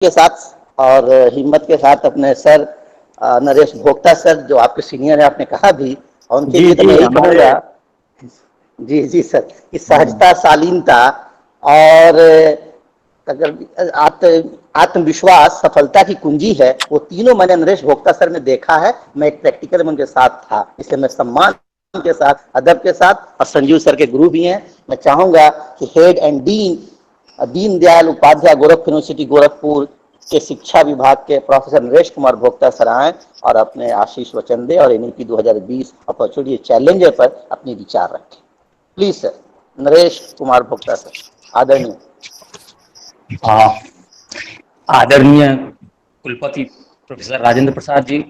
के साथ और हिम्मत के साथ अपने सर नरेश भोक्ता सर जो आपके सीनियर है, आपने कहा भी, और उनके लिए तो मैं यही कहूँगा जी जी सर कि सहजता, शालीनता और अगर आत्मविश्वास सफलता की कुंजी है। वो तीनों मैंने नरेश भोक्ता सर में देखा है। मैं एक प्रैक्टिकल में उनके साथ था, इसलिए मैं सम्मान के साथ, अदब के साथ, और संजीव सर के गुरु भी हैं, मैं चाहूंगा कि head and dean Deendayal Upadhyay Gorakhpur university Gorakhpur के शिक्षा विभाग के प्रोफेसर नरेश कुमार भोक्ता सर आए और अपने आशीष वचन दे और एनईपी 2020 अपॉर्चुनिटी चैलेंजर पर अपने विचार रखें। Please sir, Naresh Kumar Bhokta sir, आदरणीय। आदरणीय कुलपति प्रोफेसर राजेंद्र प्रसाद जी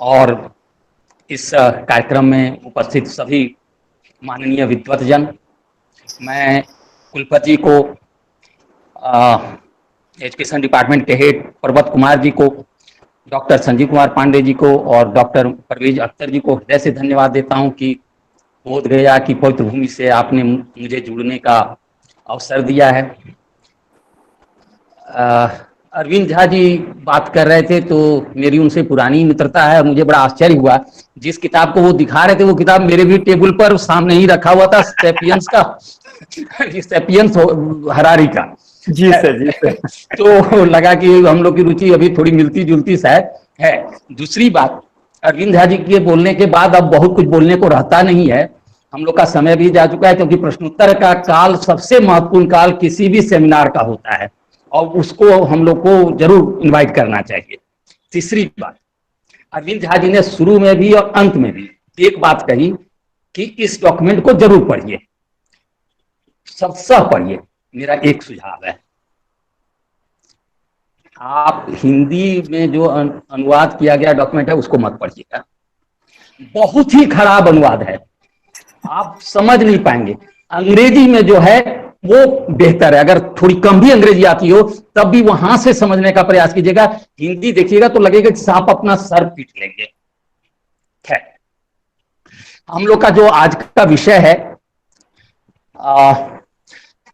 और इस कार्यक्रम में उपस्थित सभी माननीय विद्वतजन, मैं कुलपति को, एजुकेशन डिपार्टमेंट के हेड पर्वत कुमार जी को, डॉक्टर संजीव कुमार पांडे जी को और डॉक्टर परवेज अख्तर जी को हृदय से धन्यवाद देता हूं कि बोध गया की पवित्र भूमि से आपने मुझे जुड़ने का अवसर दिया है। अरविंद झा जी बात कर रहे थे तो मेरी उनसे पुरानी मित्रता है। मुझे बड़ा आश्चर्य हुआ, जिस किताब को वो दिखा रहे थे वो किताब मेरे भी टेबल पर सामने ही रखा हुआ था, सैपियंस का सैपियंस हरारी का। जी सर, जी सर। तो लगा कि हम लोग की रुचि अभी थोड़ी मिलती जुलती शायद है। दूसरी बात, अरविंद झा जी के बोलने के बाद अब बहुत कुछ बोलने को रहता नहीं है, हम लोग का समय भी जा चुका है, क्योंकि प्रश्नोत्तर का काल सबसे महत्वपूर्ण काल किसी भी सेमिनार का होता है और उसको हम लोग को जरूर इनवाइट करना चाहिए। तीसरी बात, अरविंद झा जी ने शुरू में भी और अंत में भी एक बात कही कि इस डॉक्यूमेंट को जरूर पढ़िए, सब पढ़िए। मेरा एक सुझाव है, आप हिंदी में जो अनुवाद किया गया डॉक्यूमेंट है उसको मत पढ़िएगा, बहुत ही खराब अनुवाद है, आप समझ नहीं पाएंगे। अंग्रेजी में जो है वो बेहतर है, अगर थोड़ी कम भी अंग्रेजी आती हो तब भी वहां से समझने का प्रयास कीजिएगा। हिंदी देखिएगा तो लगेगा कि आप अपना सर पीट लेंगे। खैर, हम लोग का जो आज का विषय है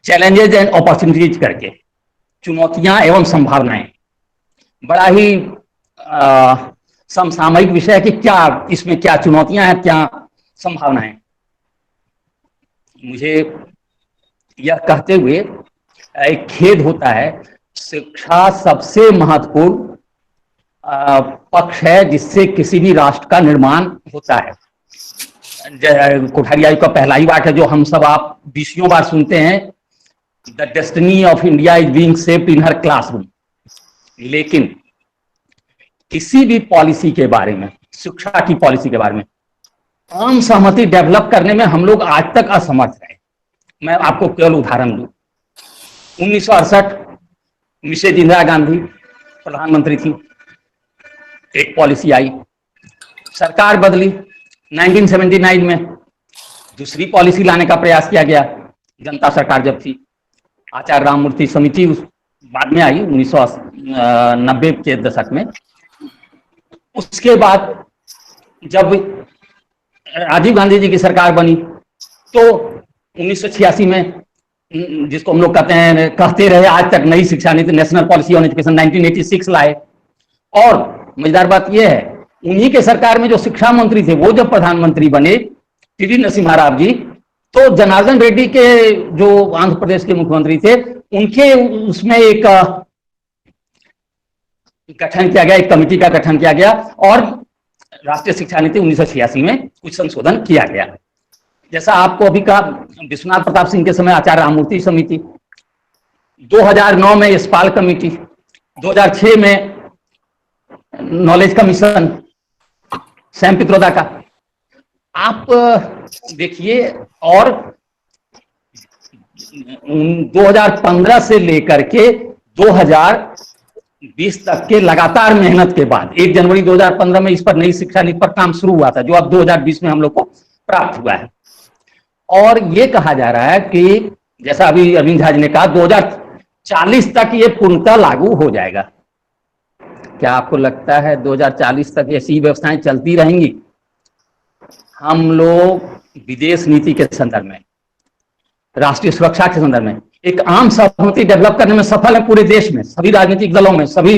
चैलेंजेज एंड अपॉर्चुनिटीज करके, चुनौतियां एवं संभावनाएं, बड़ा ही समसामयिक विषय है कि क्या इसमें क्या चुनौतियां हैं, क्या संभावनाएं। मुझे यह कहते हुए एक खेद होता है, शिक्षा सबसे महत्वपूर्ण पक्ष है जिससे किसी भी राष्ट्र का निर्माण होता है। कोठारी आयोग का पहला ही वाक्य है जो हम सब आप 20 बार सुनते हैं, the destiny of India is being shaped in her classroom. लेकिन किसी भी पॉलिसी के बारे में, शिक्षा की पॉलिसी के बारे में आम सहमति डेवलप करने में हम लोग आज तक असमर्थ रहे। मैं आपको केवल उदाहरण दूं, 1968 मिसेज इंदिरा गांधी प्रधानमंत्री थी, एक पॉलिसी आई, सरकार बदली, 1979 में दूसरी पॉलिसी लाने का प्रयास किया गया, जनता सरकार जब थी, आचार्य राममूर्ति समिति उस बाद में आई 1990 के दशक में। उसके बाद जब राजीव गांधी जी की सरकार बनी तो 1986 में, जिसको हम लोग कहते रहे आज तक, नई शिक्षा नीति, नेशनल पॉलिसी ऑन एजुकेशन 1986 लाए। और मजेदार बात यह है, उन्हीं के सरकार में जो शिक्षा मंत्री थे वो जब प्रधानमंत्री बने, टीवी नरसिम्हा राव जी, तो जनार्दन रेड्डी के जो आंध्र प्रदेश के मुख्यमंत्री थे, उनके उसमें एक गठन किया गया, एक कमेटी का गठन किया गया और राष्ट्रीय शिक्षा नीति 1986 में कुछ संशोधन किया गया। जैसा आपको अभी कहा, विश्वनाथ प्रताप सिंह के समय आचार्य राममूर्ति समिति, 2009 में यशपाल कमेटी, 2006 में नॉलेज कमीशन सैम पित्रोदा का। आप देखिए, और 2015 से लेकर के 2020 तक के लगातार मेहनत के बाद 1 जनवरी 2015 में इस पर नई शिक्षा नीति पर काम शुरू हुआ था, जो अब 2020 में हम लोग को प्राप्त हुआ है। और ये कहा जा रहा है कि जैसा अभी अरविंद झा जी ने कहा, 2040 तक ये पूर्णतः लागू हो जाएगा। क्या आपको लगता है 2040 तक ऐसी व्यवस्थाएं चलती रहेंगी? हम लोग विदेश नीति के संदर्भ में, राष्ट्रीय सुरक्षा के संदर्भ में एक आम सहमति डेवलप करने में सफल है पूरे देश में, सभी राजनीतिक दलों में, सभी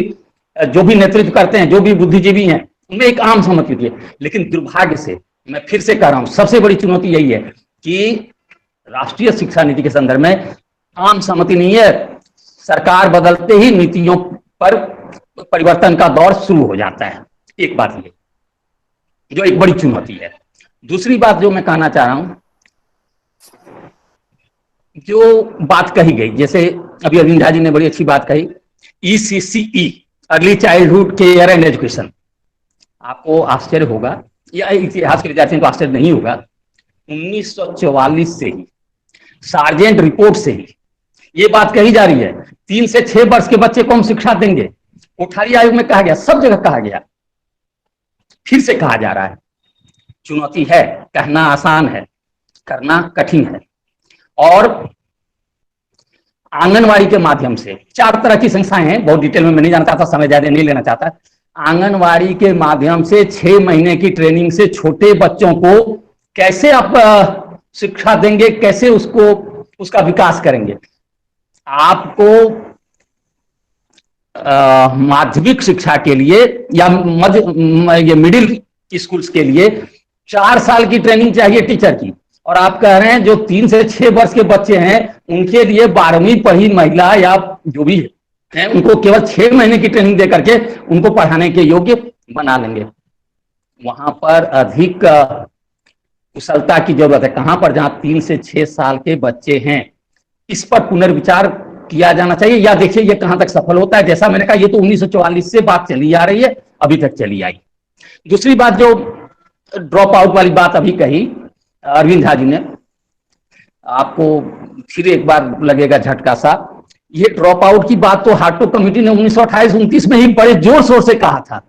जो भी नेतृत्व करते हैं, जो भी बुद्धिजीवी हैं, उनमें एक आम सहमति होती है। लेकिन दुर्भाग्य से, मैं फिर से कह रहा हूं, सबसे बड़ी चुनौती यही है कि राष्ट्रीय शिक्षा नीति के संदर्भ में आम सहमति नहीं है। सरकार बदलते ही नीतियों पर परिवर्तन का दौर शुरू हो जाता है। एक बात ये जो एक बड़ी चुनौती है। दूसरी बात जो मैं कहना चाह रहा हूं, जो बात कही गई, जैसे अभी अरविंद झा जी ने बड़ी अच्छी बात कही, ECCE, early childhood care and education. आपको आश्चर्य होगा, या इतिहास के विद्यार्थियों को आश्चर्य नहीं होगा, 1944 से ही, सार्जेंट रिपोर्ट से ही ये बात कही जा रही है, 3 से 6 वर्ष के बच्चे को हम शिक्षा देंगे। कोठारी आयोग में कहा गया, सब जगह कहा गया, फिर से कहा जा रहा है। चुनौती है, कहना आसान है, करना कठिन है। और आंगनवाड़ी के माध्यम से 4 तरह की संस्थाएं हैं, बहुत डिटेल में मैं नहीं जानता था, समय ज्यादा नहीं लेना चाहता। आंगनवाड़ी के माध्यम से 6 महीने की ट्रेनिंग से छोटे बच्चों को कैसे आप शिक्षा देंगे, कैसे उसका विकास करेंगे। आपको माध्यमिक शिक्षा के लिए या ये मिडिल स्कूल्स के लिए 4 साल की ट्रेनिंग चाहिए टीचर की, और आप कह रहे हैं जो 3 से 6 वर्ष के बच्चे हैं उनके लिए 12वीं पढ़ी महिला या जो भी है उनको केवल 6 महीने की ट्रेनिंग दे करके उनको पढ़ाने के योग्य बना लेंगे। वहां पर अधिक कुशलता की जरूरत है। कहां पर? जहां 3 से 6 साल के बच्चे हैं, इस पर पुनर्विचार किया जाना चाहिए। या देखिए ये कहां तक सफल होता है। जैसा मैंने कहा, ये तो 1944 से बात चली आ रही है, अभी तक चली आई। दूसरी बात, जो ड्रॉप आउट वाली बात अभी कही अरविंद झा जी ने, आपको फिर एक बार लगेगा झटका सा। ये ड्रॉप आउट की बात तो हार्टोग कमेटी ने 1928-29 में ही बड़े जोर शोर से कहा था,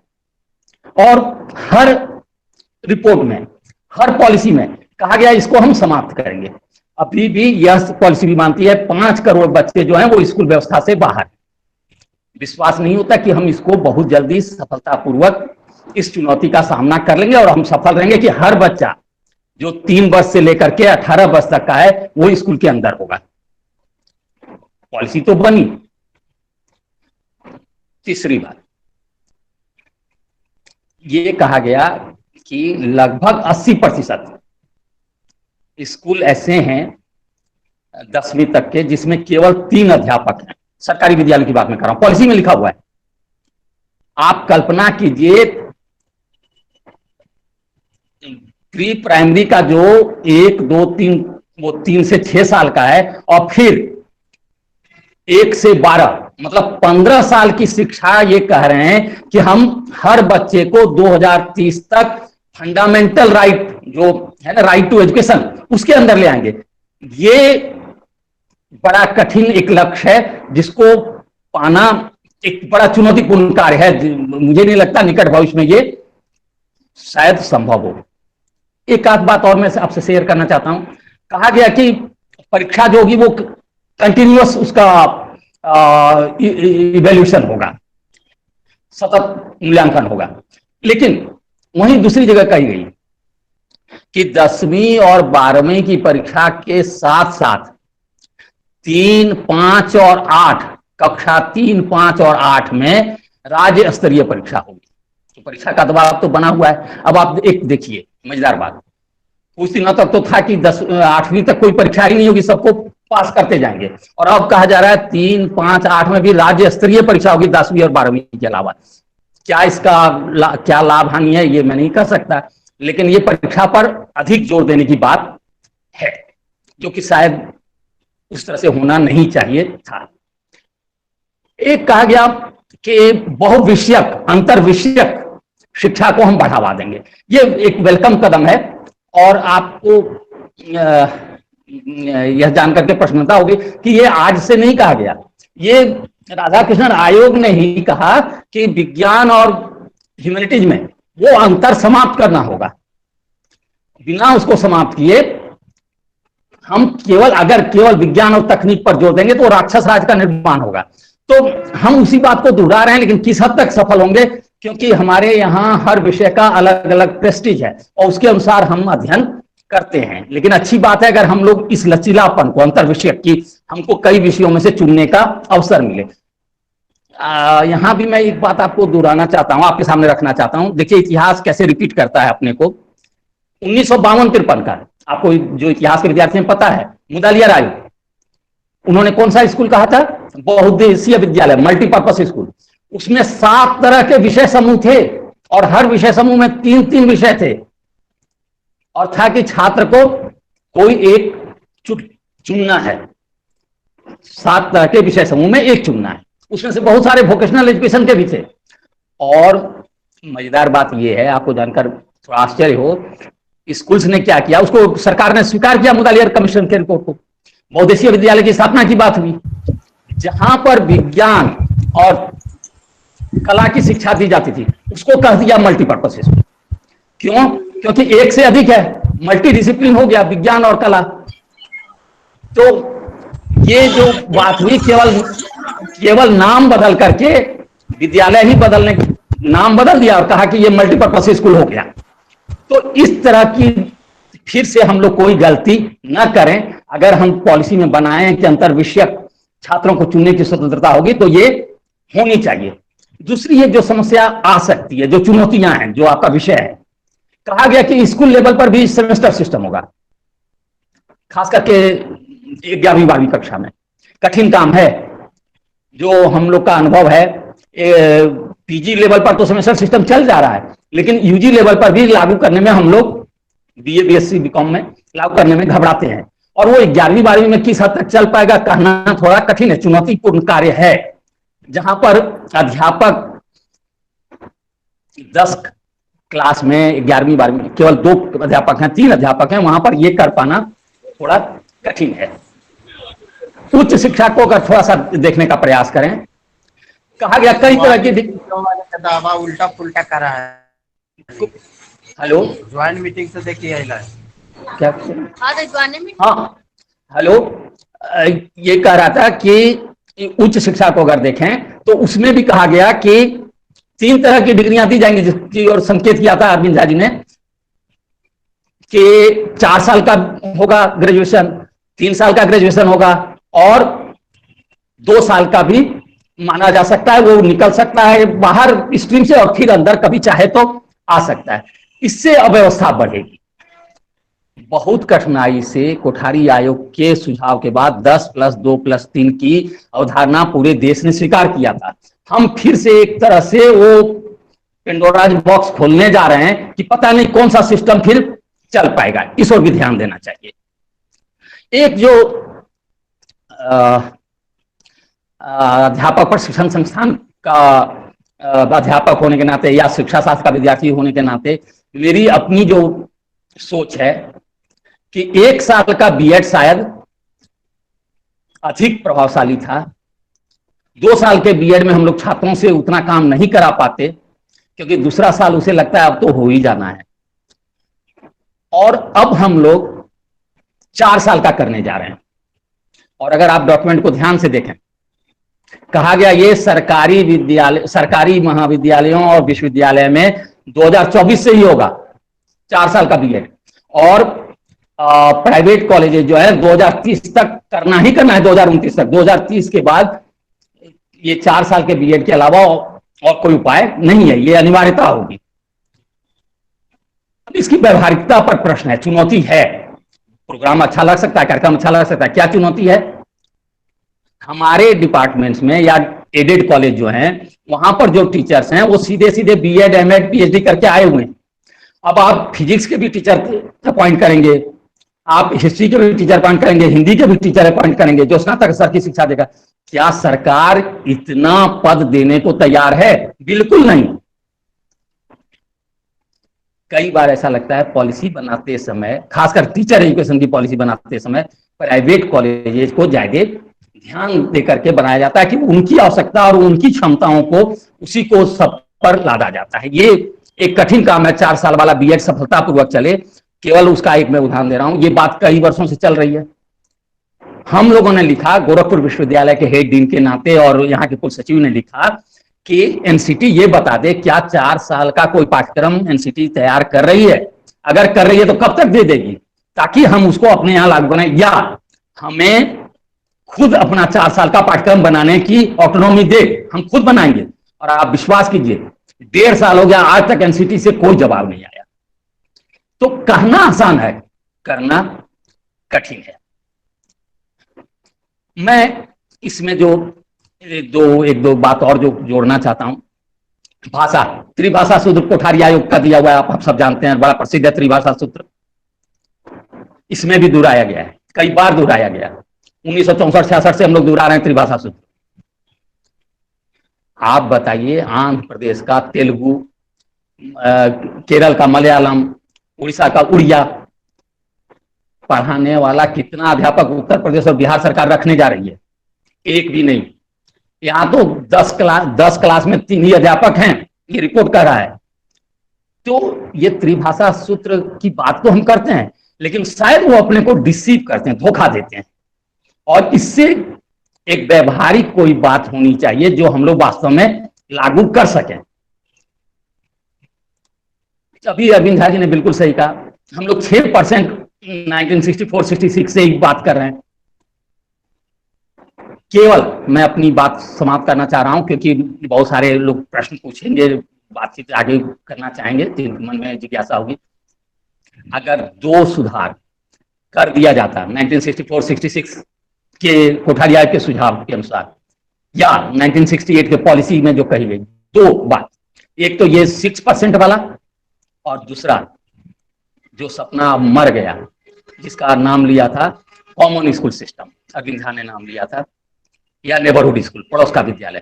और हर रिपोर्ट में, हर पॉलिसी में कहा गया इसको हम समाप्त करेंगे। अभी भी यह पॉलिसी भी मानती है 5 करोड़ बच्चे जो हैं वो स्कूल व्यवस्था से बाहर। विश्वास नहीं होता कि हम इसको बहुत जल्दी सफलतापूर्वक इस चुनौती का सामना कर लेंगे और हम सफल रहेंगे कि हर बच्चा जो 3 वर्ष से लेकर के 18 वर्ष तक का है वो स्कूल के अंदर होगा। पॉलिसी तो बनी। तीसरी बात, ये कहा गया कि लगभग 80% स्कूल ऐसे हैं 10वीं तक के जिसमें केवल 3 अध्यापक हैं। सरकारी विद्यालय की बात मैं कर रहा हूं, पॉलिसी में लिखा हुआ है। आप कल्पना कीजिए, प्री प्राइमरी का जो 1, 2, 3, वो 3 से 6 साल का है, और फिर 1 से 12 मतलब 15 साल की शिक्षा। ये कह रहे हैं कि हम हर बच्चे को 2030 तक फंडामेंटल राइट जो है ना, राइट टू एजुकेशन, उसके अंदर ले आएंगे। ये बड़ा कठिन एक लक्ष्य है जिसको पाना एक बड़ा चुनौतीपूर्ण कार्य है। मुझे नहीं लगता निकट भविष्य में ये शायद संभव हो। एक आध बात और मैं आपसे शेयर करना चाहता हूं। कहा गया कि परीक्षा जो होगी वो कंटिन्यूअस उसका इवैल्यूएशन होगा, सतत मूल्यांकन होगा। लेकिन वहीं दूसरी जगह कही गई कि 10वीं और 12वीं की परीक्षा के साथ साथ 3, 5 और 8 कक्षा 3, 5 और 8 में राज्य स्तरीय परीक्षा होगी। तो परीक्षा का दबाव तो बना हुआ है। अब आप एक देखिए मजेदार बात, कुछ दिनों तक तो था कि 8वीं तक कोई परीक्षा ही नहीं होगी, सबको पास करते जाएंगे, और अब कहा जा रहा है 3, 5, 8 में भी राज्य स्तरीय परीक्षा होगी 10वीं और 12वीं के अलावा। क्या इसका क्या लाभ हानि है ये मैं नहीं कह सकता, लेकिन ये परीक्षा पर अधिक जोर देने की बात है, जो कि शायद उस तरह से होना नहीं चाहिए था। एक कहा गया कि बहुविषयक, अंतर विषयक शिक्षा को हम बढ़ावा देंगे। ये एक वेलकम कदम है, और आपको यह जानकर के प्रसन्नता होगी कि ये आज से नहीं कहा गया। ये राधाकृष्णन आयोग ने ही कहा कि विज्ञान और ह्यूमैनिटीज में वो अंतर समाप्त करना होगा। बिना उसको समाप्त किए हम अगर केवल विज्ञान और तकनीक पर जोर देंगे तो राक्षस राज का निर्माण होगा। तो हम उसी बात को दोहरा रहे हैं, लेकिन किस हद तक सफल होंगे, क्योंकि हमारे यहाँ हर विषय का अलग अलग प्रेस्टीज है और उसके अनुसार हम अध्ययन करते हैं, लेकिन अच्छी बात है अगर हम लोग इस लचीलापन को, अंतर विषय की, हमको कई विषयों में से चुनने का अवसर मिले। यहां भी मैं एक बात आपको दोहराना चाहता हूं, आपके सामने रखना चाहता हूं। देखिए इतिहास कैसे रिपीट करता है अपने को। 1952-53 का, आपको जो इतिहास के विद्यार्थी हैं पता है, मुदलियार आयोग, उन्होंने कौन सा स्कूल कहा था? बहुउद्देशीय विद्यालय, मल्टीपर्पज स्कूल। उसमें 7 तरह के विषय समूह थे और हर विषय समूह में 3-3 विषय थे, और था कि छात्र को कोई एक चुनना है। 7 तरह के विषय समूह में एक चुनना है, उसमें से बहुत सारे वोकेशनल एजुकेशन के भी थे। और मजेदार बात यह है, आपको जानकर थोड़ा आश्चर्य हो, स्कूल्स ने क्या किया, उसको सरकार ने स्वीकार किया, मुदलियार कमीशन के रिपोर्ट को। बहुउद्देशीय विद्यालय की स्थापना की बात हुई, जहां पर विज्ञान और कला की शिक्षा दी जाती थी उसको कह दिया मल्टीपर्पज स्कूल। क्यों? क्योंकि एक से अधिक है, मल्टी डिसिप्लिन हो गया विज्ञान और कला। तो ये जो बात हुई, केवल नाम बदल करके, विद्यालय ही बदलने, नाम बदल दिया और कहा कि ये मल्टीपर्पज स्कूल हो गया। तो इस तरह की फिर से हम लोग कोई गलती न करें। अगर हम पॉलिसी में बनाएं कि अंतर विषयक छात्रों को चुनने की स्वतंत्रता होगी तो ये होनी चाहिए। दूसरी ये जो समस्या आ सकती है, जो चुनौतियां हैं, जो आपका विषय है, कहा गया कि स्कूल लेवल पर भी सेमेस्टर सिस्टम होगा, खास करके 11वीं-12वीं कक्षा में। कठिन काम है, जो हम लोग का अनुभव है। पीजी लेवल पर तो सेमेस्टर सिस्टम चल जा रहा है, लेकिन यूजी लेवल पर भी लागू करने में हम लोग बीए, बीएससी, बीकॉम में लागू करने में घबराते हैं। और वो 11वीं-12वीं में किस हद तक चल पाएगा कहना थोड़ा कठिन है, चुनौतीपूर्ण कार्य है। जहां पर अध्यापक 10 क्लास में 11वीं-12वीं केवल 2 अध्यापक हैं, 3 अध्यापक हैं, वहां पर ये कर पाना थोड़ा कठिन है। उच्च शिक्षा को अगर थोड़ा सा देखने का प्रयास करें, कहा गया कई तरह की दावा उल्टा पुल्टा करा है। हेलो, ज्वाइंट मीटिंग से देखिए क्या? हाँ, हेलो, ये कह रहा था कि उच्च शिक्षा को अगर देखें तो उसमें भी कहा गया कि 3 तरह की डिग्रियां दी जाएंगी, जिसकी और संकेत किया था अरविंद झा जी ने, कि 4 साल का होगा ग्रेजुएशन, 3 साल का ग्रेजुएशन होगा, और 2 साल का भी माना जा सकता है, वो निकल सकता है बाहर स्ट्रीम से और फिर अंदर कभी चाहे तो आ सकता है। इससे अव्यवस्था बढ़ेगी। बहुत कठिनाई से कोठारी आयोग के सुझाव के बाद 10+2+3 की अवधारणा पूरे देश ने स्वीकार किया था। हम फिर से एक तरह से वो पेंडोराज बॉक्स खोलने जा रहे हैं कि पता नहीं कौन सा सिस्टम फिर चल पाएगा। इस ओर भी ध्यान देना चाहिए। एक जो अध्यापक प्रशिक्षण संस्थान का अध्यापक होने के नाते या शिक्षा शास्त्र का विद्यार्थी होने के नाते मेरी अपनी जो सोच है कि 1 साल का बीएड शायद अधिक प्रभावशाली था। 2 साल के बीएड में हम लोग छात्रों से उतना काम नहीं करा पाते, क्योंकि दूसरा साल उसे लगता है अब तो हो ही जाना है। और अब हम लोग 4 साल का करने जा रहे हैं। और अगर आप डॉक्यूमेंट को ध्यान से देखें, कहा गया ये सरकारी विद्यालय, सरकारी महाविद्यालयों और विश्वविद्यालय में 2024 से ही होगा 4 साल का बीएड, और प्राइवेट कॉलेजेस जो है 2030 तक करना ही करना है, 2029 तक। 2030 के बाद ये 4 साल के बीएड के अलावा और कोई उपाय नहीं है, ये अनिवार्यता होगी। इसकी व्यवहारिकता पर प्रश्न है, चुनौती है। प्रोग्राम अच्छा लग सकता है, कार्यक्रम अच्छा लग सकता है, क्या चुनौती है? हमारे डिपार्टमेंट्स में या एडेड कॉलेज जो हैं, वहां पर जो टीचर्स हैं वो सीधे सीधे बीएड, एमएड, पीएचडी करके आए हुए हैं। अब आप फिजिक्स के भी टीचर अपॉइंट करेंगे, आप हिस्ट्री के भी टीचर अपॉइंट करेंगे, हिंदी के भी टीचर अपॉइंट करेंगे जो स्नातक स्तर की शिक्षा देगा। क्या सरकार इतना पद देने को तैयार है? बिल्कुल नहीं। कई बार ऐसा लगता है पॉलिसी बनाते समय, खासकर टीचर एजुकेशन की पॉलिसी बनाते समय, प्राइवेट कॉलेजेस को ज्यादा ध्यान देकर के बनाया जाता है कि उनकी आवश्यकता और उनकी क्षमताओं को उसी को सब पर लादा जाता है। ये एक कठिन काम है। 4 साल वाला बीएड सफलतापूर्वक चले, केवल उसका एक मैं उदाहरण दे रहा हूं। ये बात कई वर्षों से चल रही है। हम लोगों ने लिखा, गोरखपुर विश्वविद्यालय के हेड डीन के नाते, और यहाँ के कुलसचिव ने लिखा कि एनसीटी ये बता दे क्या 4 साल का कोई पाठ्यक्रम एनसीटी तैयार कर रही है? अगर कर रही है तो कब तक दे देगी? ताकि हम उसको अपने यहां लागू बनाए, या हमें खुद अपना 4 साल का पाठ्यक्रम बनाने की ऑटोनॉमी दे, हम खुद बनाएंगे। और आप विश्वास कीजिए 1.5 साल हो गया, आज तक एनसीटी से कोई जवाब नहीं आया। तो कहना आसान है, करना कठिन है। मैं इसमें जो एक दो बात और जो जोड़ना चाहता हूं, भाषा, त्रिभाषा सूत्र कोठारी आयोग का दिया हुआ है, आप सब जानते हैं, बड़ा प्रसिद्ध है त्रिभाषा सूत्र। इसमें भी दोहराया गया है, कई बार दोहराया गया है। 1964-66 से हम लोग दोहरा रहे हैं त्रिभाषा सूत्र। आप बताइए, आंध्र प्रदेश का तेलुगु, केरल का मलयालम, उड़ीसा का उड़िया पढ़ाने वाला कितना अध्यापक उत्तर प्रदेश और बिहार सरकार रखने जा रही है? एक भी नहीं। यहां तो 10 क्लास में 3 ही अध्यापक हैं, ये रिपोर्ट कर रहा है। तो ये त्रिभाषा सूत्र की बात तो हम करते हैं, लेकिन शायद वो अपने को डिसीव करते हैं, धोखा देते हैं। और इससे एक व्यवहारिक कोई बात होनी चाहिए जो हम लोग वास्तव में लागू कर सकें। अभी अरविंद झा जी ने बिल्कुल सही कहा, हम लोग 6% 1964-66 से ही बात कर रहे हैं। केवल मैं अपनी बात समाप्त करना चाह रहा हूं, क्योंकि बहुत सारे लोग प्रश्न पूछेंगे, बातचीत आगे करना चाहेंगे, मन में जिज्ञासा होगी। अगर 2 सुधार कर दिया जाता 1964-66 के कोठारी आयोग के सुझाव के अनुसार, या 1968 के पॉलिसी में जो कही गई 2 बात, एक तो ये 6% वाला, और दूसरा जो सपना मर गया जिसका नाम लिया था common school system, Arvind Jha ने नाम लिया था, या नेबरहुड स्कूल, पड़ोस का विद्यालय।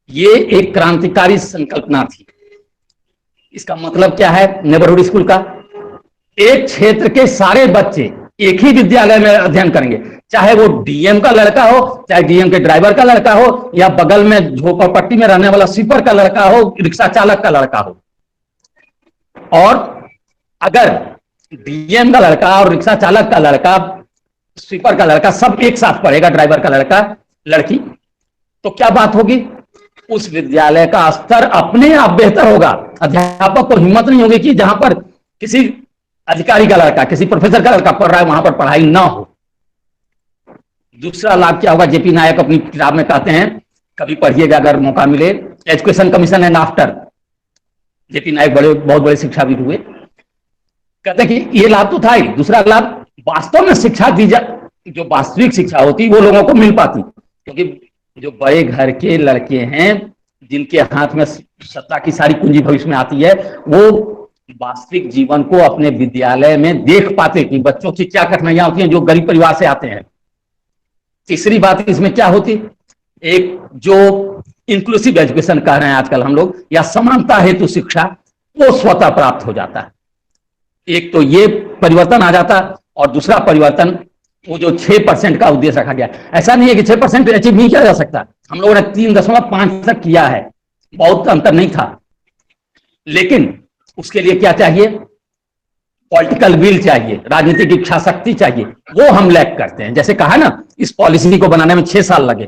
ये एक क्रांतिकारी संकल्पना थी। इसका मतलब क्या है नेबरहुड स्कूल का? एक क्षेत्र के सारे बच्चे एक ही विद्यालय में अध्ययन करेंगे, चाहे वो डीएम का लड़का हो, चाहे डीएम के ड्राइवर का लड़का हो, या बगल में झोपड़पट्टी में रहने वाला स्वीपर का लड़का हो, रिक्शा चालक का लड़का हो। और अगर डीएम का लड़का और रिक्शा चालक का लड़का, स्वीपर का लड़का सब एक साथ पढ़ेगा, ड्राइवर का लड़का लड़की, तो क्या बात होगी? उस विद्यालय का स्तर अपने आप बेहतर होगा। अध्यापक को हिम्मत नहीं होगी कि जहां पर किसी अधिकारी का लड़का, किसी प्रोफेसर का लड़का पढ़ रहा है, वहां पर पढ़ाई ना हो। दूसरा लाभ क्या होगा? जेपी नायक अपनी किताब में कहते हैं, कभी पढ़िएगा अगर मौका मिले, education commission and after. JP Naik बहुत बड़े शिक्षाविद हुए, कहते हैं कि ये लाभ तो था ही, दूसरा लाभ वास्तव में शिक्षा दी जा, जो वास्तविक शिक्षा होती वो लोगों को मिल पाती, क्योंकि जो बड़े घर के लड़के हैं जिनके हाथ में सत्ता की सारी कुंजी भविष्य में आती है, वो वास्तविक जीवन को अपने विद्यालय में देख पाते कि बच्चों की क्या कठिनाइयां होती हैं जो गरीब परिवार से आते हैं। तीसरी बात इसमें क्या होती, एक जो इंक्लूसिव एजुकेशन कह रहे हैं आजकल हम लोग, या समानता हेतु शिक्षा, वो स्वतः प्राप्त हो जाता है। एक तो ये परिवर्तन आ जाता, और दूसरा परिवर्तन वो जो 6% का उद्देश्य रखा गया, ऐसा नहीं है कि 6% अचीव नहीं किया जा सकता, हम लोगों ने 3.5 तक किया है, बहुत अंतर नहीं था। लेकिन उसके लिए क्या चाहिए? पॉलिटिकल विल चाहिए, राजनीतिक इच्छा शक्ति चाहिए, वो हम लैक करते हैं। जैसे कहा ना, इस पॉलिसी को बनाने में 6 साल लगे।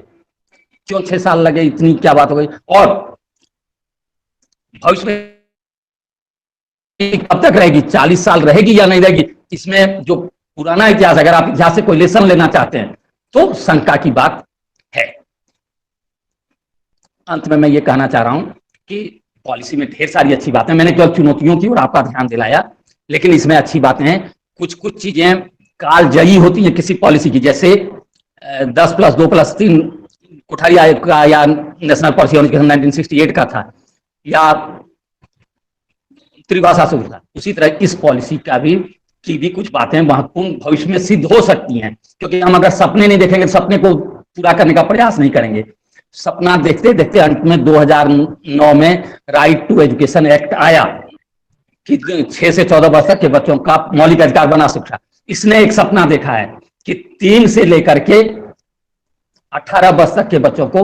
क्यों 6 साल लगे? इतनी क्या बात हो गई? और भविष्य में कब तक रहेगी? 40 साल रहेगी या नहीं रहेगी? इसमें जो पुराना इतिहास, अगर आप इतिहास से कोई लेसन लेना चाहते हैं तो शंका की बात है। अंत में मैं ये कहना चाह रहा हूं कि पॉलिसी में ढेर सारी अच्छी बातें, मैंने केवल चुनौतियों की और आपका ध्यान दिलाया, लेकिन इसमें अच्छी बातें हैं। कुछ चीजें कालजयी होती हैं किसी पॉलिसी की, जैसे 10+2+3 कोठारी आयोग का, या नेशनल पॉलिसी ऑन एजुकेशन 1968 का था, या त्रिभाषा सूत्र था। उसी तरह इस पॉलिसी का भी कुछ बातें महत्वपूर्ण भविष्य में सिद्ध हो सकती हैं, क्योंकि हम अगर सपने नहीं देखेंगे, सपने को पूरा करने का प्रयास नहीं करेंगे। सपना देखते देखते अंत में 2009 में राइट टू एजुकेशन एक्ट आया कि 6 से 14 वर्ष तक के बच्चों का मौलिक अधिकार बना शिक्षा। इसने एक सपना देखा है कि 3 से लेकर के 18 वर्ष तक के बच्चों को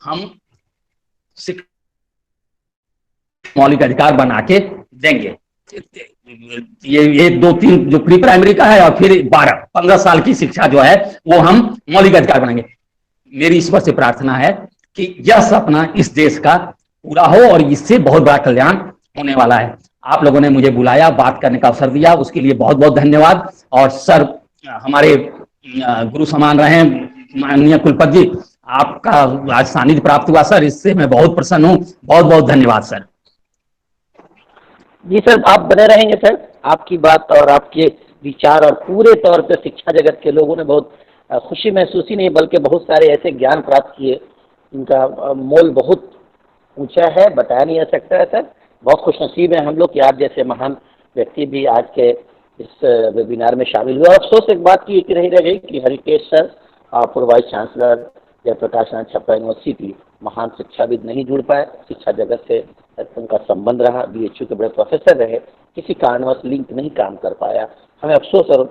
हम मौलिक अधिकार बना के देंगे। ये 2-3 जो प्री प्राइमरी का है, और फिर 12-15 साल की शिक्षा जो है वो हम मौलिक अधिकार बनाएंगे। मेरी ईश्वर से प्रार्थना है कि यह सपना इस देश का पूरा हो, और इससे बहुत बड़ा कल्याण होने वाला है। आप लोगों ने मुझे बुलाया, बात करने का अवसर दिया, उसके लिए बहुत बहुत धन्यवाद। और सर हमारे गुरु समान रहे माननीय कुलपति जी, आपका आज सानिध्य प्राप्त हुआ सर, इससे मैं बहुत प्रसन्न हूँ। बहुत बहुत धन्यवाद सर। जी सर, आप बने रहेंगे सर। आपकी बात और आपके विचार और पूरे तौर पे शिक्षा जगत के लोगों ने बहुत खुशी महसूस ही नहीं बल्कि बहुत सारे ऐसे ज्ञान प्राप्त किए, इनका मोल बहुत ऊंचा है, बताया नहीं जा सकता है सर। बहुत खुशनसीब है हम लोग कि आप जैसे महान व्यक्ति भी आज के इस वेबिनार में शामिल हुए। अफसोस एक बात की एक रह गई कि हरिकेश सर, पूर्व vice chancellor Jayprakash Narayan Chhapra university, महान शिक्षाविद नहीं जुड़ पाए, शिक्षा जगत से उनका संबंध रहा, BHU के बड़े प्रोफेसर रहे, किसी कारणवश लिंक नहीं काम कर पाया। हमें अफसोस और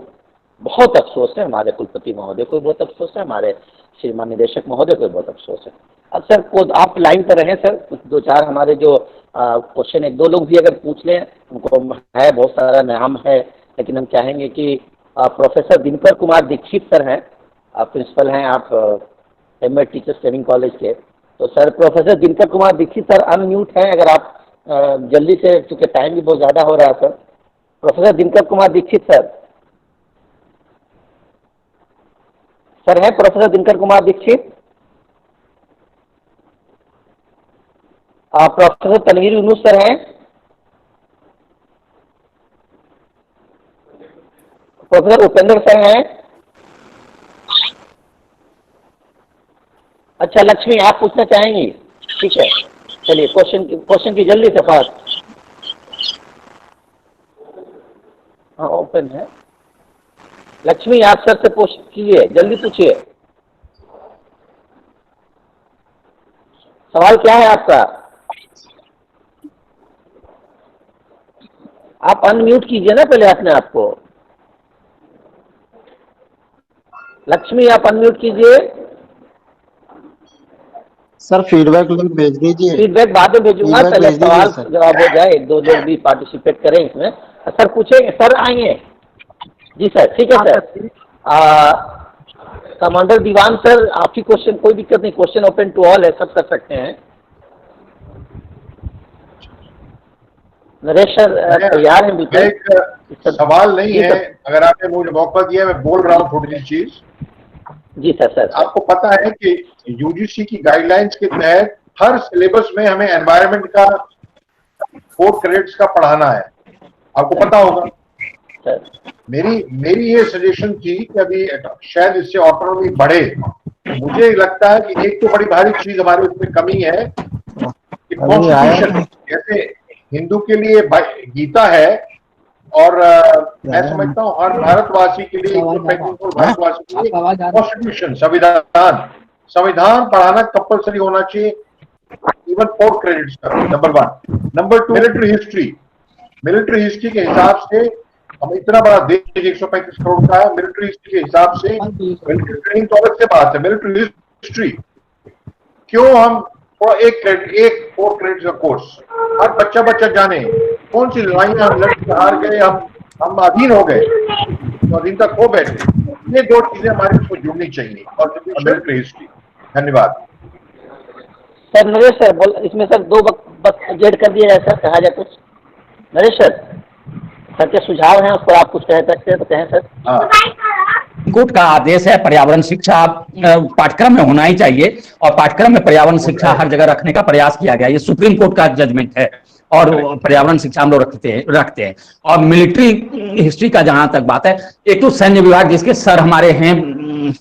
बहुत अफसोस है, हमारे कुलपति महोदय को बहुत अफसोस है, हमारे श्रीमान निदेशक महोदय को बहुत अफसोस है। अब सर को आप लाइन पर रहें सर, कुछ दो चार हमारे जो क्वेश्चन एक दो लोग भी अगर पूछ लें, उनको है बहुत सारा नाम है, लेकिन हम चाहेंगे कि प्रोफेसर दिनकर कुमार दीक्षित सर हैं, प्रिंसिपल हैं आप एमएड टीचर्स ट्रेनिंग कॉलेज के। तो sir professor Dinkar Kumar Dikshit sir unmute हैं, अगर आप जल्दी से, चूंकि टाइम भी बहुत ज़्यादा हो रहा है sir. Professor Dinkar Kumar Dikshit sir, sir है professor Dinkar Kumar Dikshit? Professor Tanveer Yunus sir हैं? प्रोफेसर उपेंद्र सर हैं? अच्छा लक्ष्मी, आप पूछना चाहेंगी? ठीक है, चलिए क्वेश्चन की जल्दी से फास्ट। हाँ ओपन है। लक्ष्मी आप सर से पूछ कीजिए, जल्दी पूछिए। सवाल क्या है आपका? आप अनम्यूट कीजिए ना पहले अपने आप को। लक्ष्मी आप अनम्यूट कीजिए। सर फीडबैक लिंक भेज दीजिए। फीडबैक बाद में भेजूंगा, पहले सवाल जवाब हो जाए, एक दो लोग भी पार्टिसिपेट करें इसमें। सर पूछेंगे, सर आएंगे? जी सर, ठीक है सर। कमांडर दीवान सर, आपकी क्वेश्चन, कोई दिक्कत नहीं, क्वेश्चन ओपन टू ऑल है, सब कर सकते हैं। नरेश सर तैयार हैं बिल्कुल? एक सवाल नहीं है, अगर आपने मुझे मौका दिया, मैं बोल रहा हूँ थोड़ी सी चीज। जी सर। आपको पता है कि यूजीसी की गाइडलाइंस के तहत हर सिलेबस में हमें एनवायरनमेंट का 4 क्रेडिट्स का पढ़ाना है, आपको पता होगा सर। मेरी ये सजेशन थी कि अभी शायद इससे ऑटोनॉमी बढ़े। मुझे लगता है कि एक तो बड़ी भारी चीज हमारे उसमें कमी है कि कॉन्स्टिट्यूशन, जैसे हिंदू के लिए गीता है, और मैं समझता हूँ हर भारतवासी के लिए, भारतवासी के लिए कॉन्स्टिट्यूशन, संविधान पढ़ाना कंपलसरी होना चाहिए, इवन 4 क्रेडिट्स का। नंबर 1। नंबर 2, मिलिट्री हिस्ट्री के हिसाब से हम इतना बड़ा देश 135 करोड़ का है, मिलिट्री हिस्ट्री के हिसाब से मिलिट्री ट्रेनिंग तो अलग से बात है, मिलिट्री हिस्ट्री क्यों हम एक 4 क्रेडिट का कोर्स हर बच्चा जाने, कौन सी लड़ाइयां हम लड़ के हार गए, हम अधीन हो गए, तो अधीनता खो बैठे। ये 2 चीजें हमारे उसमें जुड़नी चाहिए, और मिलिट्री हिस्ट्री। धन्यवाद सर। नरेश सर बोल, इसमें सर 2 बस एड कर दिया जाए सर, कहा जाए कुछ। नरेश सर के सुझाव हैं, उस पर आप कुछ कह सकते हैं तो कहें सर। कोर्ट का आदेश है, पर्यावरण शिक्षा पाठ्यक्रम में होना ही चाहिए, और पाठ्यक्रम में पर्यावरण शिक्षा हर जगह रखने का प्रयास किया गया। ये सुप्रीम कोर्ट का जजमेंट है, और पर्यावरण शिक्षा हम लोग रखते हैं। और मिलिट्री हिस्ट्री का जहां तक बात है, एक तो सैन्य विभाग जिसके सर हमारे हैं,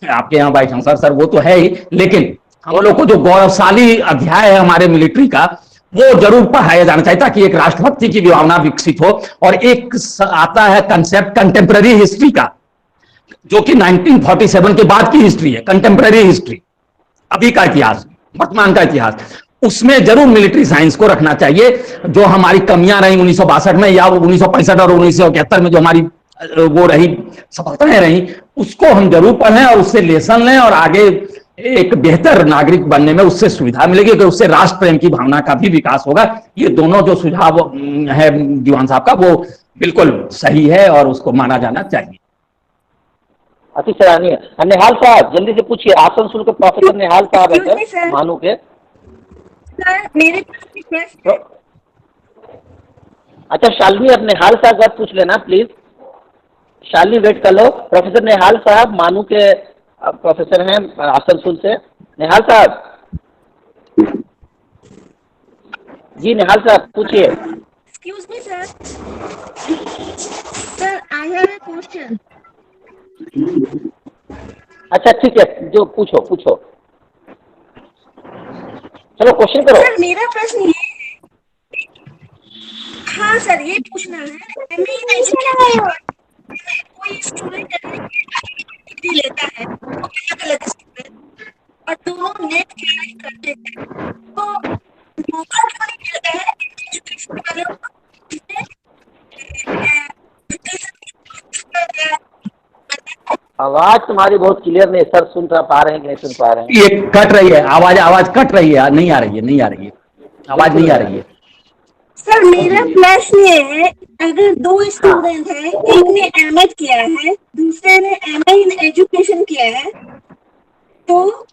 आपके यहाँ वाइस चांसलर सर, वो तो है ही, लेकिन हम लोग को जो गौरवशाली अध्याय है हमारे मिलिट्री का, वो जरूर पढ़ाया जाना चाहिए, ताकि एक राष्ट्रभक्ति की भावना विकसित हो। और एक आता है कंसेप्ट कंटेम्पररी हिस्ट्री का, जो कि 1947 के बाद की हिस्ट्री है, कंटेम्पररी हिस्ट्री, अभी का इतिहास, वर्तमान का इतिहास। उसमें जरूर मिलिट्री साइंस को रखना चाहिए। जो हमारी कमियां रही 1962 में या 1965 और 1971 में जो हमारी वो रही सफलताएं रही, उसको हम जरूर पढ़ें और उससे लेसन लें, और आगे एक बेहतर नागरिक बनने में उससे सुविधा मिलेगी, कि उससे राष्ट्र प्रेम की भावना का भी विकास होगा। ये दोनों जो सुझाव है दीवान साहब का, वो बिल्कुल सही है और उसको माना जाना चाहिए। अति सराहनीय। निहाल साहब जल्दी से पूछिए, आसनसोल के प्रोफेसर निहाल साहब है सर, मानू के। सर मेरे पास रिक्वेस्ट है। अच्छा शालिनी, अब निहाल साहब बात पूछ लेना प्लीज। शालिनी वेट कर लो। प्रोफेसर निहाल साहब मानू के प्रोफेसर हैं आसनसोल से। निहाल साहब जी, निहाल साहब पूछिए। Excuse me, sir. Sir, I have a question. अच्छा ठीक है, जो पूछो पूछो, चलो क्वेश्चन करो। सर मेरा प्रश्न ये है, हाँ सर ये पूछना है, एमए इन एजुकेशन में कोई स्टूडेंट डिग्री लेता है, अलग अलग स्टूडेंट, और दोनों नेट क्लियर करते हैं, तो मौका क्यों नहीं मिलता है एजुकेशन वालों को आवाज तुम्हारी बहुत क्लियर नहीं सर, सुन पा रहे हैं कि नहीं सुन पा रहे हैं? ये कट रही है आवाज, आवाज कट रही है, नहीं आ रही है, नहीं आ रही है, आवाज नहीं आ रही है। सर मेरा प्रश्न ये है, अगर दो स्टूडेंट हैं, एक ने एमएड किया है, दूसरे ने एमए इन एजुकेशन किया है, तो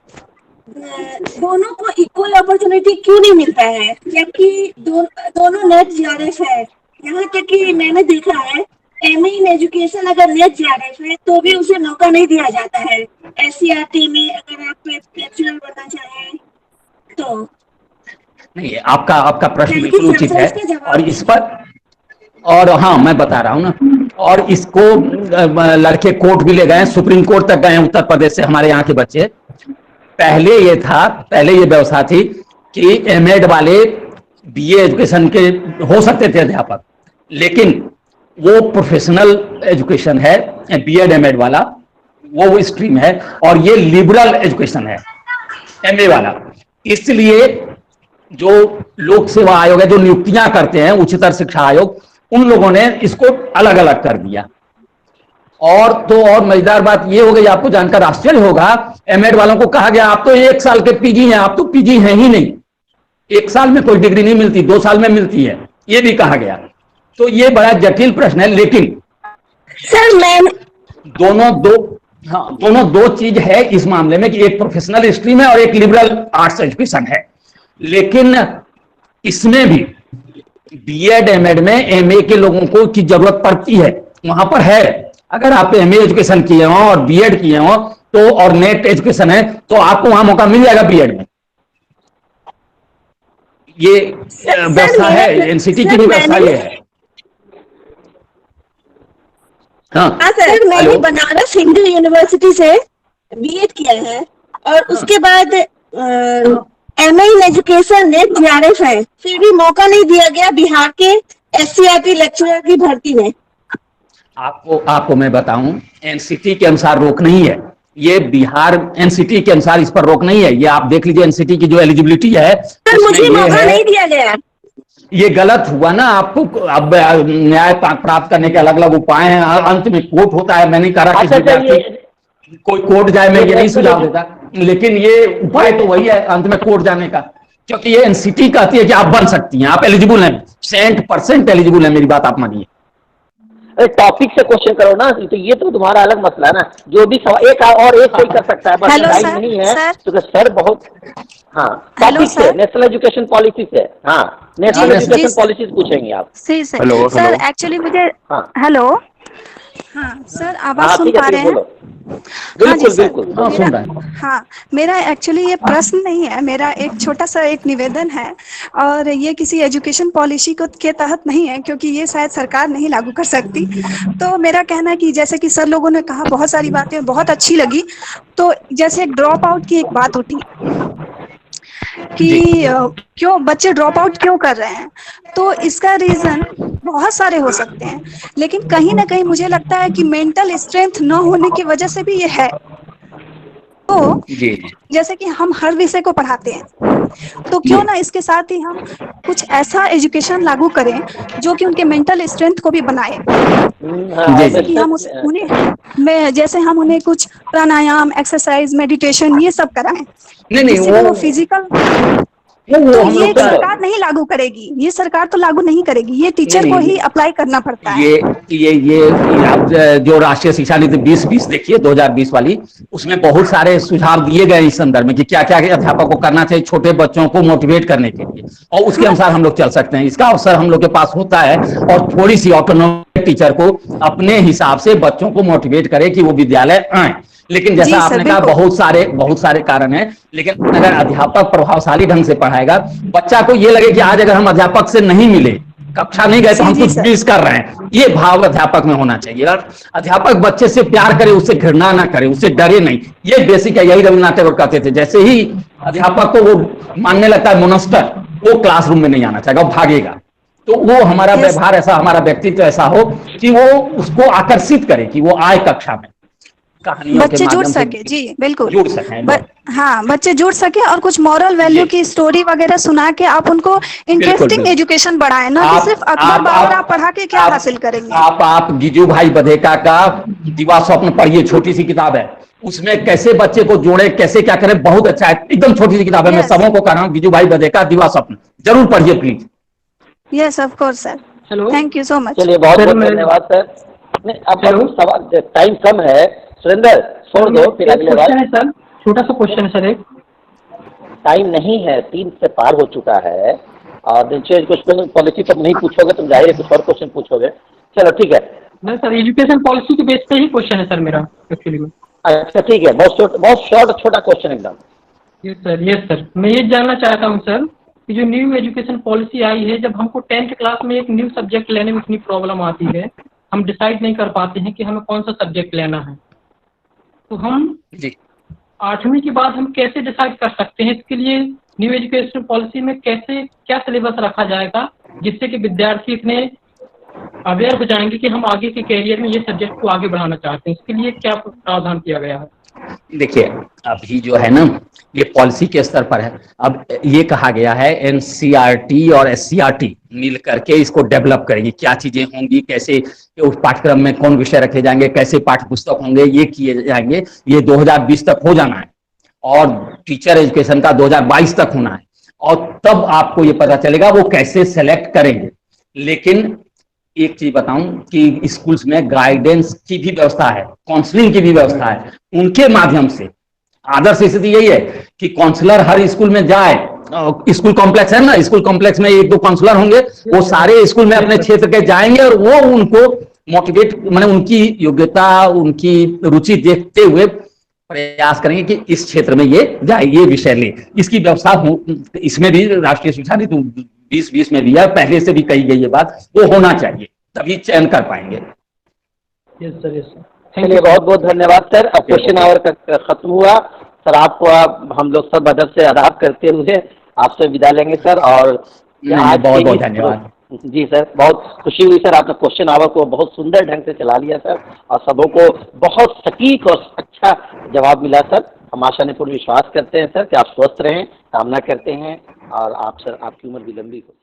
दोनों को इक्वल अपॉर्चुनिटी क्यों नहीं मिलता है, जबकि दोनों नेट जीआरएफ है। यहाँ तक कि मैंने देखा है एमए इन एजुकेशन अगर नेट जीआरएफ है तो भी उसे मौका नहीं दिया जाता है एससीईआरटी में, अगर आप लेक्चरर बनना चाहें तो। नहीं, आपका आपका प्रश्न यानी कि बिल्कुल उचित है, इसका जवाब और इस पर, और हाँ मैं बता रहा हूँ ना, और इसको लड़के कोर्ट भी ले गए, सुप्रीम कोर्ट तक गए उत्तर प्रदेश से हमारे यहाँ के बच्चे। पहले ये था, पहले ये व्यवस्था थी कि एमएड वाले बीए एजुकेशन के हो सकते थे अध्यापक, लेकिन वो प्रोफेशनल एजुकेशन है बीएड एमएड वाला, वो स्ट्रीम है, और ये लिबरल एजुकेशन है एमए वाला। इसलिए जो लोक सेवा आयोग है, जो नियुक्तियां करते हैं, उच्चतर शिक्षा आयोग, उन लोगों ने इसको अलग अलग कर दिया। और तो और मजेदार बात ये हो गई, आपको जानकर आश्चर्य होगा, एमएड वालों को कहा गया आप तो 1 साल के पीजी हैं, आप तो पीजी हैं ही नहीं, 1 साल में कोई डिग्री नहीं मिलती, 2 साल में मिलती है, ये भी कहा गया। तो ये बड़ा जटिल प्रश्न है, लेकिन सर मैम दोनों दो चीज है इस मामले में, कि एक प्रोफेशनल स्ट्रीम है और एक लिबरल आर्ट्स एजुकेशन है। लेकिन इसमें भी बीएड एमएड में एमए के लोगों को की जरूरत पड़ती है, वहां पर है। अगर आप एमए एजुकेशन किए हो और बीएड किए हो तो, और नेट एजुकेशन है, तो आपको वहां मौका मिल जाएगा बीएड में। ये व्यवस्था है, एनसीटी की भी व्यवस्था ये है। हाँ सर मैंने बनारस हिंदू यूनिवर्सिटी से बीएड किया है, और उसके बाद MA in education net GRF है, फिर भी मौका नहीं दिया गया बिहार के एससीईआरटी लेक्चरर की भर्ती में। आपको मैं बताऊं, एनसीटी के अनुसार रोक नहीं है ये, बिहार एनसीटी के अनुसार इस पर रोक नहीं है। ये आप देख लीजिए एनसीटी की जो एलिजिबिलिटी है, सर मुझे मौका नहीं दिया गया। ये गलत हुआ ना। आपको अब न्याय प्राप्त करने के अलग अलग उपाय हैं, अंत में कोर्ट होता है। मैं नहीं कह रहा कि विद्यार्थी कोई कोर्ट जाए, मैं ये नहीं सुझाव देता, लेकिन ये उपाय तो वही है अंत में कोर्ट जाने का, क्योंकि ये एनसीटी कहती है कि आप बन सकती हैं, आप एलिजिबल हैं, 100% एलिजिबल है। मेरी बात आप मानिए। टॉपिक से क्वेश्चन करो ना, तो ये तो तुम्हारा अलग मसला है ना। जो भी एक और एक कोई कर सकता है, बस टाइम नहीं है तो सर बहुत। हाँ, टॉपिक से नेशनल एजुकेशन पॉलिसी से, हाँ नेशनल एजुकेशन पॉलिसी पूछेंगे आप। सर एक्चुअली मुझे, हेलो, हाँ सर आवाज सुन पा रहे हैं? बिल्कुल बिल्कुल सुन रहे हैं। हाँ, मेरा एक्चुअली ये प्रश्न नहीं है, मेरा एक छोटा सा एक निवेदन है, और ये किसी एजुकेशन पॉलिसी को के तहत नहीं है, क्योंकि ये शायद सरकार नहीं लागू कर सकती। तो मेरा कहना है कि जैसे कि सर लोगों ने कहा, बहुत सारी बातें बहुत अच्छी लगी, तो जैसे एक ड्रॉप आउट की एक बात उठी कि क्यों बच्चे ड्रॉप आउट क्यों कर रहे हैं, तो इसका रीजन बहुत सारे हो सकते हैं, लेकिन कहीं ना कहीं मुझे लगता है कि मेंटल स्ट्रेंथ न होने की वजह से भी ये है। तो जैसे कि हम हर विषय को पढ़ाते हैं, तो क्यों ना इसके साथ ही हम कुछ ऐसा एजुकेशन लागू करें जो कि उनके मेंटल स्ट्रेंथ को भी बनाए। जैसे कि हम जैसे हम उन्हें कुछ प्राणायाम, एक्सरसाइज, मेडिटेशन ये सब कराएं, नहीं वो फिजिकल वो तो हम ये लोग का सरकार नहीं लागू करेगी, ये सरकार तो लागू नहीं करेगी, ये टीचर को ही अप्लाई करना पड़ता है। ये आप जो राष्ट्रीय शिक्षा नीति 2020 देखिए 2020 वाली, उसमें बहुत सारे सुझाव दिए गए इस संदर्भ में कि क्या क्या अध्यापक को करना चाहिए छोटे बच्चों को मोटिवेट करने के लिए, और उसके अनुसार हम लोग चल सकते हैं। इसका अवसर हम लोग के पास होता है, और थोड़ी सी ऑटोनॉमी टीचर को अपने हिसाब से बच्चों को मोटिवेट करे कि वो विद्यालय आए। लेकिन जैसा आपने कहा बहुत सारे कारण हैं, लेकिन अगर अध्यापक प्रभावशाली ढंग से पढ़ाएगा, बच्चा को ये लगे कि आज अगर हम अध्यापक से नहीं मिले, कक्षा नहीं गए, तो हम कुछ मिस कर रहे हैं, ये भाव अध्यापक में होना चाहिए। और अध्यापक बच्चे से प्यार करे, उससे घृणा ना करे, उससे डरे नहीं, ये बेसिक है। यही रविन्द्रनाथ टैगोर कहते थे, जैसे ही अध्यापक को वो मानने लगता है मोनस्टर, वो क्लासरूम में नहीं आना चाहेगा, वो भागेगा। तो वो हमारा व्यवहार ऐसा, हमारा व्यक्तित्व ऐसा हो कि वो उसको आकर्षित करे कि वो आए कक्षा में, बच्चे जुड़ सके। जी बिल्कुल, जुड़ सके। हाँ, बच्चे जुड़ सके और कुछ मॉरल वैल्यू की स्टोरी वगैरह सुना के आप उनको इंटरेस्टिंग एजुकेशन बढ़ाएं, ना कि सिर्फ अकबर बाबर आप पढ़ा के क्या हासिल करेंगे। आप गिजू भाई बधेका का दिवा स्वप्न पढ़िए, छोटी सी किताब है, उसमें कैसे बच्चे को जोड़े, कैसे क्या करें, बहुत अच्छा है, एकदम छोटी सी किताब है। मैं सबों को कह रहा हूँ गिजू भाई बधेका दिवा स्वप्न जरूर पढ़िए please. Yes of course sir, thank you so much. चलिए बहुत बहुत धन्यवाद सर। अब सवाल टाइम कम है, सुरेंद्र छोड़ दो, फिर अगले बार। सर छोटा सा क्वेश्चन है सर, एक टाइम नहीं है, 3 से पार हो चुका है, और क्वेश्चन पॉलिसी तब नहीं पूछोगे तो जाहिर है कुछ और क्वेश्चन पूछोगे। चलो ठीक है। नहीं सर, एजुकेशन पॉलिसी के बेस पे ही क्वेश्चन है सर मेरा एक्चुअली में। अच्छा ठीक है, बहुत शॉर्ट छोटा क्वेश्चन एकदम। यस सर, मैं ये जानना चाहता हूँ सर कि जो न्यू एजुकेशन पॉलिसी आई है, जब हमको 10th क्लास में एक न्यू सब्जेक्ट लेने में इतनी प्रॉब्लम आती है, हम डिसाइड नहीं कर पाते हैं कि हमें कौन सा सब्जेक्ट लेना है, तो हम 8वीं के बाद हम कैसे डिसाइड कर सकते हैं? इसके लिए न्यू एजुकेशन पॉलिसी में कैसे क्या सिलेबस रखा जाएगा जिससे कि विद्यार्थी इतने अवेयर हो जाएंगे कि हम आगे के कैरियर में ये सब्जेक्ट को आगे बढ़ाना चाहते हैं? इसके लिए क्या प्रावधान किया गया है? देखिए अभी जो है ना, ये पॉलिसी के स्तर पर है। अब ये कहा गया है एनसीईआरटी और एससीईआरटी मिल करके इसको डेवलप करेगी, क्या चीजें होंगी, कैसे उस पाठ्यक्रम में कौन विषय रखे जाएंगे, कैसे पाठ्य पुस्तक होंगे, ये किए जाएंगे। ये 2020 तक हो जाना है, और टीचर एजुकेशन का 2022 तक होना है, और तब आपको ये पता चलेगा वो कैसे सेलेक्ट करेंगे। लेकिन एक चीज बताऊं कि स्कूल्स में गाइडेंस की भी व्यवस्था है, काउंसलिंग की भी व्यवस्था है, उनके माध्यम से आदर्श स्थिति यही है कि काउंसलर हर स्कूल में जाए। स्कूल कॉम्प्लेक्स है ना, स्कूल कॉम्प्लेक्स में 1-2 काउंसलर होंगे, वो सारे स्कूल में अपने क्षेत्र के जाएंगे और वो उनको मोटिवेट, माने उनकी योग्यता, उनकी रुचि देखते हुए प्रयास करेंगे कि इस क्षेत्र में ये जाए, ये विषय ले। इसकी व्यवस्था हो, इसमें भी राष्ट्रीय शिक्षा नीति 2020 में भी है, पहले से भी कही गई ये बात, वो होना चाहिए, तभी चयन कर पाएंगे। Yes sir, yes sir. चलिए बहुत बहुत धन्यवाद सर। अब क्वेश्चन आवर खत्म हुआ सर। आपको हम लोग सब अदब से आदाब करते हुए आपसे विदा लेंगे सर। और बहुत बहुत धन्यवाद जी सर, बहुत खुशी हुई सर, आपने क्वेश्चन आवर को बहुत सुंदर ढंग से चला लिया सर, और सबों को बहुत सटीक और अच्छा जवाब मिला सर। हम आशा ने पूर्ण विश्वास करते हैं सर कि आप स्वस्थ रहें, कामना करते हैं, और आप सर आपकी उम्र भी लंबी हो।